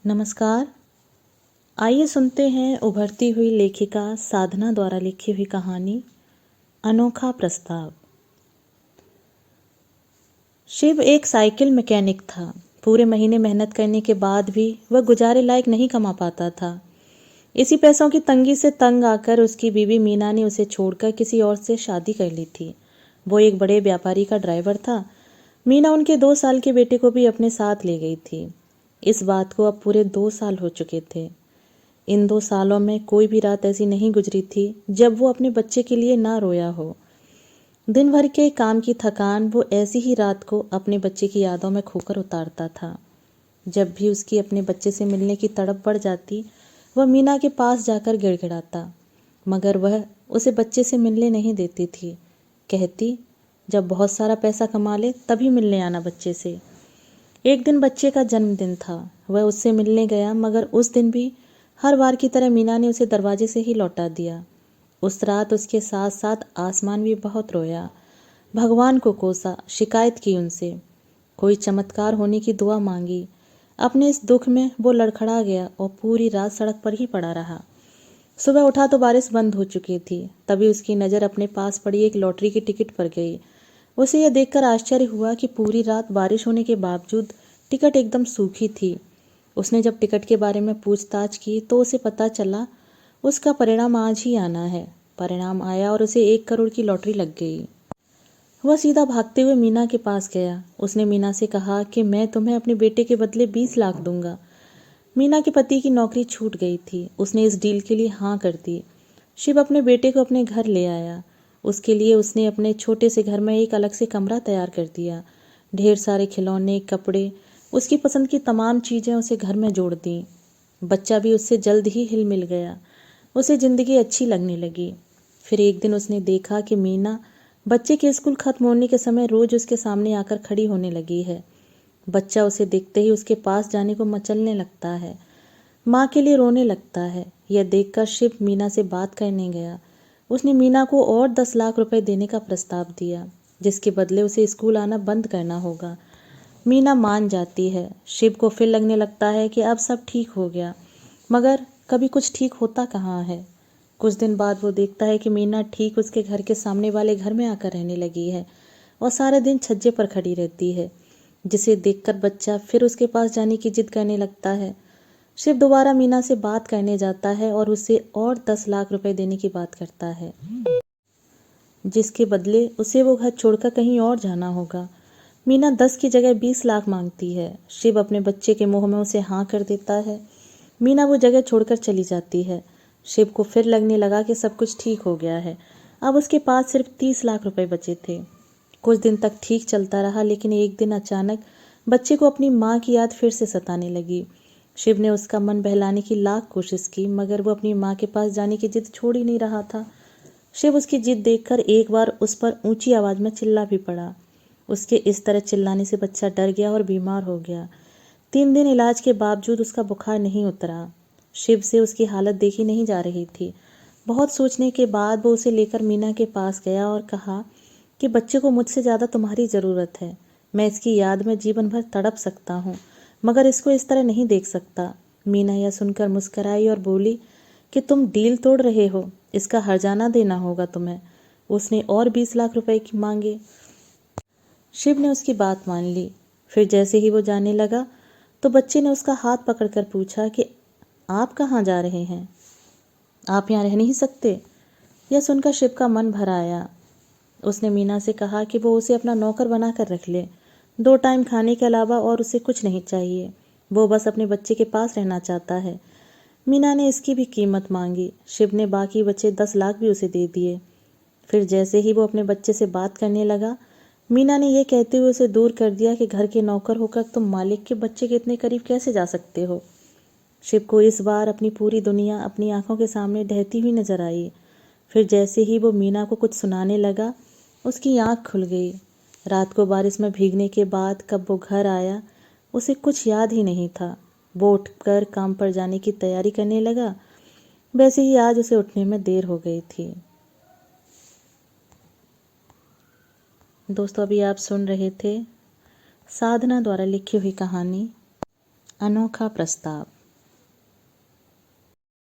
नमस्कार। आइए सुनते हैं उभरती हुई लेखिका साधना द्वारा लिखी हुई कहानी अनोखा प्रस्ताव। शिव एक साइकिल मैकेनिक था। पूरे महीने मेहनत करने के बाद भी वह गुजारे लायक नहीं कमा पाता था। इसी पैसों की तंगी से तंग आकर उसकी बीवी मीना ने उसे छोड़कर किसी और से शादी कर ली थी। वो एक बड़े व्यापारी का ड्राइवर था। मीना उनके 2 साल के बेटे को भी अपने साथ ले गई थी। इस बात को अब पूरे 2 साल हो चुके थे। इन 2 सालों में कोई भी रात ऐसी नहीं गुजरी थी जब वो अपने बच्चे के लिए ना रोया हो। दिन भर के काम की थकान वो ऐसी ही रात को अपने बच्चे की यादों में खोकर उतारता था। जब भी उसकी अपने बच्चे से मिलने की तड़प बढ़ जाती, वह मीना के पास जाकर गिड़गिड़ाता, मगर वह उसे बच्चे से मिलने नहीं देती थी। कहती, जब बहुत सारा पैसा कमा ले तभी मिलने आना बच्चे से। एक दिन बच्चे का जन्मदिन था। वह उससे मिलने गया, मगर उस दिन भी हर बार की तरह मीना ने उसे दरवाजे से ही लौटा दिया। उस रात उसके साथ साथ आसमान भी बहुत रोया। भगवान को कोसा, शिकायत की उनसे, कोई चमत्कार होने की दुआ मांगी। अपने इस दुख में वो लड़खड़ा गया और पूरी रात सड़क पर ही पड़ा रहा। सुबह उठा तो बारिश बंद हो चुकी थी। तभी उसकी नज़र अपने पास पड़ी एक लॉटरी की टिकट पर गई। उसे यह देखकर आश्चर्य हुआ कि पूरी रात बारिश होने के बावजूद टिकट एकदम सूखी थी। उसने जब टिकट के बारे में पूछताछ की तो उसे पता चला उसका परिणाम आज ही आना है। परिणाम आया और उसे 1 करोड़ की लॉटरी लग गई। वह सीधा भागते हुए मीना के पास गया। उसने मीना से कहा कि मैं तुम्हें अपने बेटे के बदले 20 लाख दूंगा। मीना के पति की नौकरी छूट गई थी। उसने इस डील के लिए हाँ कर दी। शिव अपने बेटे को अपने घर ले आया। उसके लिए उसने अपने छोटे से घर में एक अलग से कमरा तैयार कर दिया। ढेर सारे खिलौने, कपड़े, उसकी पसंद की तमाम चीज़ें उसे घर में जोड़ दी। बच्चा भी उससे जल्द ही हिल मिल गया। उसे ज़िंदगी अच्छी लगने लगी। फिर एक दिन उसने देखा कि मीना बच्चे के स्कूल खत्म होने के समय रोज़ उसके सामने आकर खड़ी होने लगी है। बच्चा उसे देखते ही उसके पास जाने को मचलने लगता है, माँ के लिए रोने लगता है। यह देखकर शिव मीना से बात करने गया। उसने मीना को और 10 लाख रुपए देने का प्रस्ताव दिया, जिसके बदले उसे स्कूल आना बंद करना होगा। मीना मान जाती है। शिव को फिर लगने लगता है कि अब सब ठीक हो गया, मगर कभी कुछ ठीक होता कहाँ है। कुछ दिन बाद वो देखता है कि मीना ठीक उसके घर के सामने वाले घर में आकर रहने लगी है और सारे दिन छज्जे पर खड़ी रहती है, जिसे देखकर बच्चा फिर उसके पास जाने की जिद करने लगता है। शिव दोबारा मीना से बात करने जाता है और उसे और 10 लाख रुपए देने की बात करता है, जिसके बदले उसे वो घर छोड़कर कहीं और जाना होगा। मीना 10 की जगह 20 लाख मांगती है। शिव अपने बच्चे के मुंह में उसे हाँ कर देता है। मीना वो जगह छोड़कर चली जाती है। शिव को फिर लगने लगा कि सब कुछ ठीक हो गया है। अब उसके पास सिर्फ 30 लाख रुपए बचे थे। कुछ दिन तक ठीक चलता रहा, लेकिन एक दिन अचानक बच्चे को अपनी माँ की याद फिर से सताने लगी। शिव ने उसका मन बहलाने की लाख कोशिश की, मगर वो अपनी माँ के पास जाने की जिद छोड़ ही नहीं रहा था। शिव उसकी जिद देखकर एक बार उस पर ऊंची आवाज में चिल्ला भी पड़ा। उसके इस तरह चिल्लाने से बच्चा डर गया और बीमार हो गया। 3 दिन इलाज के बावजूद उसका बुखार नहीं उतरा। शिव से उसकी हालत देखी नहीं जा रही थी। बहुत सोचने के बाद वो उसे लेकर मीना के पास गया और कहा कि बच्चे को मुझसे ज़्यादा तुम्हारी ज़रूरत है। मैं इसकी याद में जीवन भर तड़प सकता हूँ, मगर इसको इस तरह नहीं देख सकता। मीना यह सुनकर मुस्कराई और बोली कि तुम डील तोड़ रहे हो, इसका हर्जाना देना होगा तुम्हें। उसने और 20 लाख रुपए की मांगे। शिव ने उसकी बात मान ली। फिर जैसे ही वो जाने लगा तो बच्चे ने उसका हाथ पकड़कर पूछा कि आप कहाँ जा रहे हैं? आप यहाँ रह नहीं सकते। यह सुनकर शिव का मन भर आया। उसने मीना से कहा कि वो उसे अपना नौकर बनाकर रख ले। 2 टाइम खाने के अलावा और उसे कुछ नहीं चाहिए। वो बस अपने बच्चे के पास रहना चाहता है। मीना ने इसकी भी कीमत मांगी। शिव ने बाकी बचे 10 लाख भी उसे दे दिए। फिर जैसे ही वो अपने बच्चे से बात करने लगा, मीना ने यह कहते हुए उसे दूर कर दिया कि घर के नौकर होकर तुम मालिक के बच्चे के इतने करीब कैसे जा सकते हो। शिव को इस बार अपनी पूरी दुनिया अपनी आंखों के सामने ढहती हुई नजर आई। फिर जैसे ही वो मीना को कुछ सुनाने लगा, उसकी आंख खुल गई। रात को बारिश में भीगने के बाद कब वो घर आया, उसे कुछ याद ही नहीं था। वो उठकर काम पर जाने की तैयारी करने लगा। वैसे ही आज उसे उठने में देर हो गई थी। दोस्तों, अभी आप सुन रहे थे साधना द्वारा लिखी हुई कहानी अनोखा प्रस्ताव।